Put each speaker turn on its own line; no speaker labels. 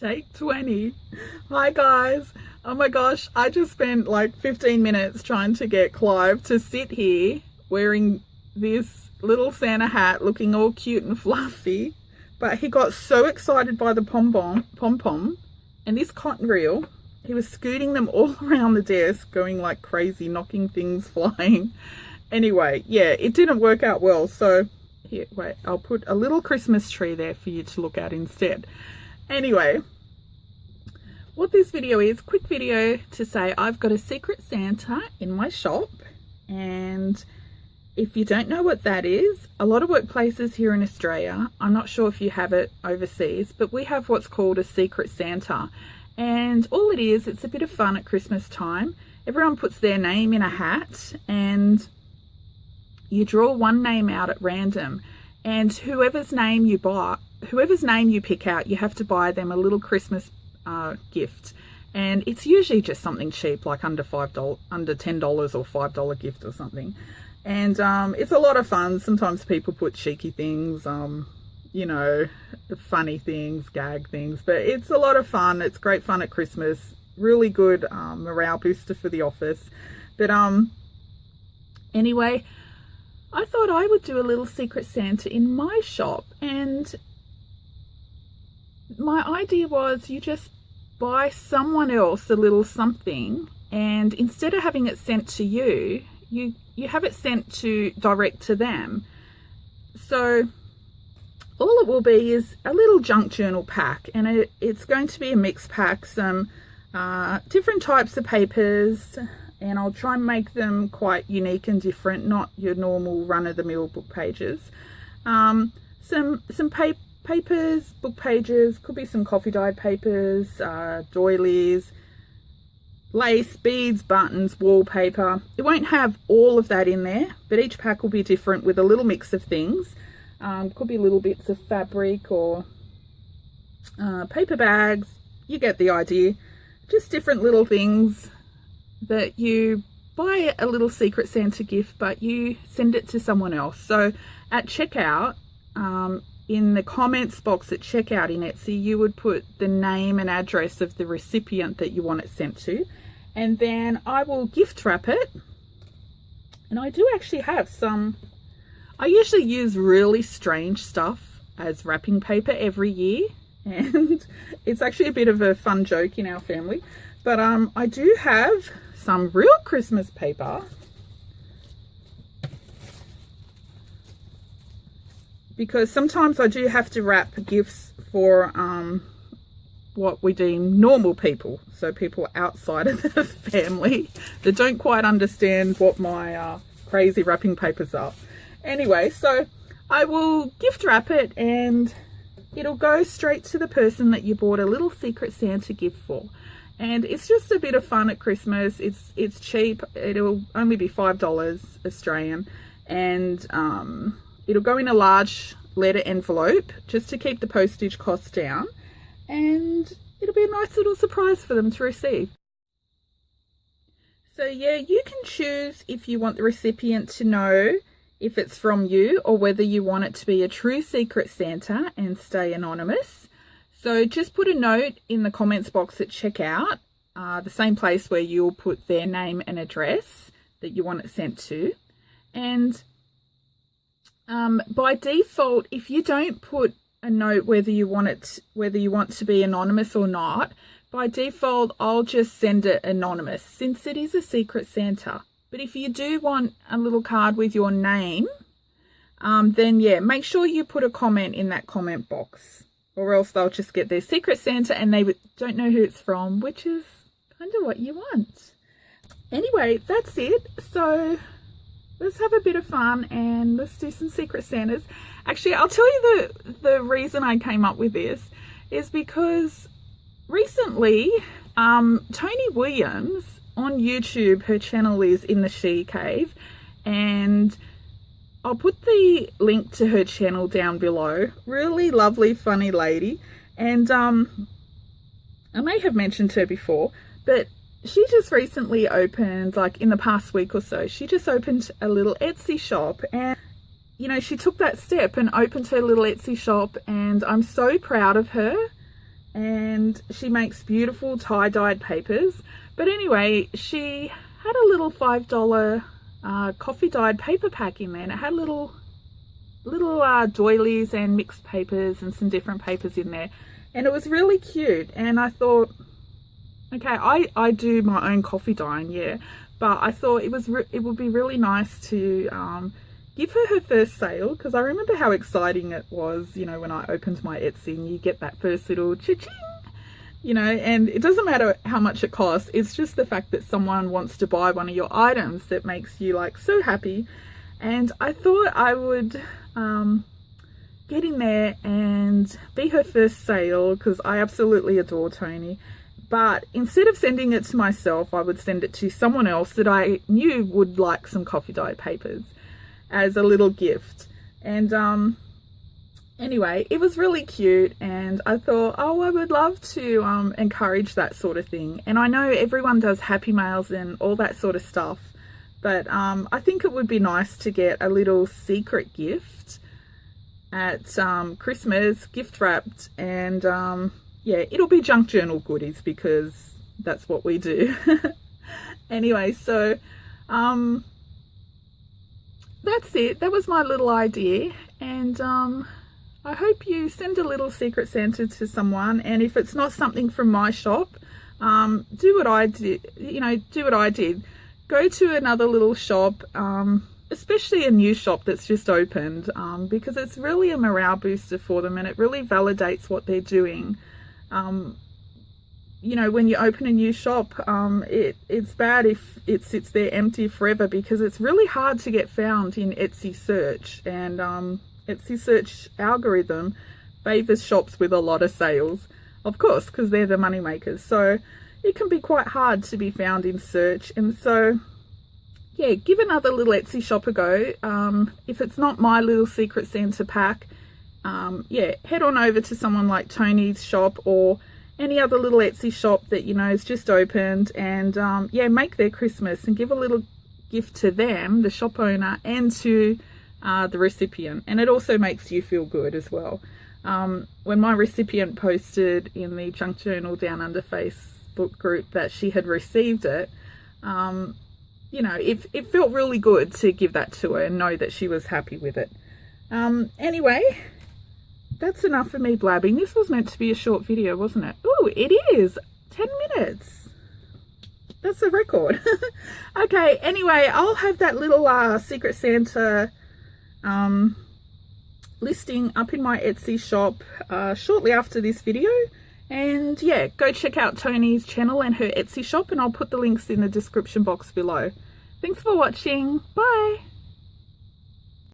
Take 20. Hi guys. Oh my gosh, I just spent like 15 minutes trying to get Clive to sit here wearing this little Santa hat looking all cute and fluffy, but he got so excited by the pom-pom and this cotton reel, he was scooting them all around the desk going like crazy, knocking things flying. Anyway, yeah, it didn't work out well, so here, wait, I'll put a little Christmas tree there for you to look at instead. Anyway, what this video is, quick video to say I've got a Secret Santa in my shop, and if you don't know what that is, a lot of workplaces here in Australia, I'm not sure if you have it overseas, but we have what's called a Secret Santa, and all it is, it's a bit of fun at Christmas time. Everyone puts their name in a hat and you draw one name out at random, and whoever's name you pick out, you have to buy them a little Christmas gift, and it's usually just something cheap, like under $10 or $5 gift or something. And it's a lot of fun. Sometimes people put cheeky things, you know, funny things, gag things, but it's a lot of fun. It's great fun at Christmas. Really good morale booster for the office. But anyway, I thought I would do a little Secret Santa in my shop, and my idea was you just buy someone else a little something, and instead of having it sent to you, you have it sent direct to them. So all it will be is a little junk journal pack, and it's going to be a mixed pack, some different types of papers, and I'll try and make them quite unique and different, not your normal run-of-the-mill book pages. Some papers, book pages, could be some coffee-dyed papers, doilies, lace, beads, buttons, wallpaper. It won't have all of that in there, but each pack will be different with a little mix of things. Could be little bits of fabric or paper bags. You get the idea. Just different little things that you buy a little Secret Santa gift, but you send it to someone else. So at checkout, in the comments box at checkout in Etsy, you would put the name and address of the recipient that you want it sent to, and then I will gift wrap it. And I do actually have some, I usually use really strange stuff as wrapping paper every year, and it's actually a bit of a fun joke in our family. But I do have some real Christmas paper, because sometimes I do have to wrap gifts for what we deem normal people, so people outside of the family that don't quite understand what my crazy wrapping papers are. Anyway, so I will gift wrap it, and it'll go straight to the person that you bought a little Secret Santa gift for. And it's just a bit of fun at Christmas. It's cheap. It'll only be $5 Australian, and it'll go in a large letter envelope just to keep the postage costs down, and it'll be a nice little surprise for them to receive. So yeah, you can choose if you want the recipient to know if it's from you, or whether you want it to be a true Secret Santa and stay anonymous. So just put a note in the comments box at checkout, the same place where you'll put their name and address that you want it sent to. And by default, if you don't put a note whether you want to be anonymous or not, by default I'll just send it anonymous, since it is a Secret Santa. But if you do want a little card with your name, then yeah, make sure you put a comment in that comment box, or else they'll just get their Secret Santa and they don't know who it's from, which is kind of what you want. Anyway, that's it. So let's have a bit of fun and let's do some Secret Santas. Actually, I'll tell you the reason I came up with this is because recently Tony Williams on YouTube, her channel is In the She Cave, and I'll put the link to her channel down below. Really lovely, funny lady. And I may have mentioned her before, but she just recently opened, like in the past week or so, she just opened a little Etsy shop. And, you know, she took that step and opened her little Etsy shop, and I'm so proud of her. And and she makes beautiful tie-dyed papers. But anyway, she had a little $5 coffee dyed paper pack in there, and it had little doilies and mixed papers and some different papers in there, and it was really cute. And I thought, okay, I do my own coffee dyeing, yeah, but I thought it would be really nice to give her first sale, because I remember how exciting it was, you know, when I opened my Etsy and you get that first little cha-ching, you know, and it doesn't matter how much it costs, it's just the fact that someone wants to buy one of your items that makes you like so happy. And I thought I would get in there and be her first sale, because I absolutely adore Tony. But instead of sending it to myself, I would send it to someone else that I knew would like some coffee dyed papers as a little gift. And anyway, it was really cute, and I thought, oh, I would love to encourage that sort of thing. And I know everyone does happy mails and all that sort of stuff, but I think it would be nice to get a little secret gift at Christmas, gift wrapped, and yeah, it'll be junk journal goodies, because that's what we do. Anyway, so that's it. That was my little idea, and I hope you send a little Secret Santa to someone. And if it's not something from my shop, do what I did. You know, do what I did. Go to another little shop, especially a new shop that's just opened, because it's really a morale booster for them, and it really validates what they're doing. You know, when you open a new shop, it's bad if it sits there empty forever, because it's really hard to get found in Etsy search, and Etsy search algorithm favors shops with a lot of sales, of course, because they're the money makers. So it can be quite hard to be found in search. And so yeah, give another little Etsy shop a go. If it's not my little Secret Santa pack, yeah, head on over to someone like Tony's shop, or any other little Etsy shop that you know is just opened, and yeah, make their Christmas and give a little gift to them, the shop owner, and to the recipient. And it also makes you feel good as well. When my recipient posted in the Junk Journal Down Under Facebook group that she had received it, you know, it felt really good to give that to her and know that she was happy with it. Anyway, that's enough for me blabbing. This was meant to be a short video, wasn't it? Oh, it is 10 minutes. That's a record. Okay, anyway, I'll have that little Secret Santa listing up in my Etsy shop shortly after this video. And yeah, go check out Tony's channel and her Etsy shop, and I'll put the links in the description box below. Thanks for watching. Bye.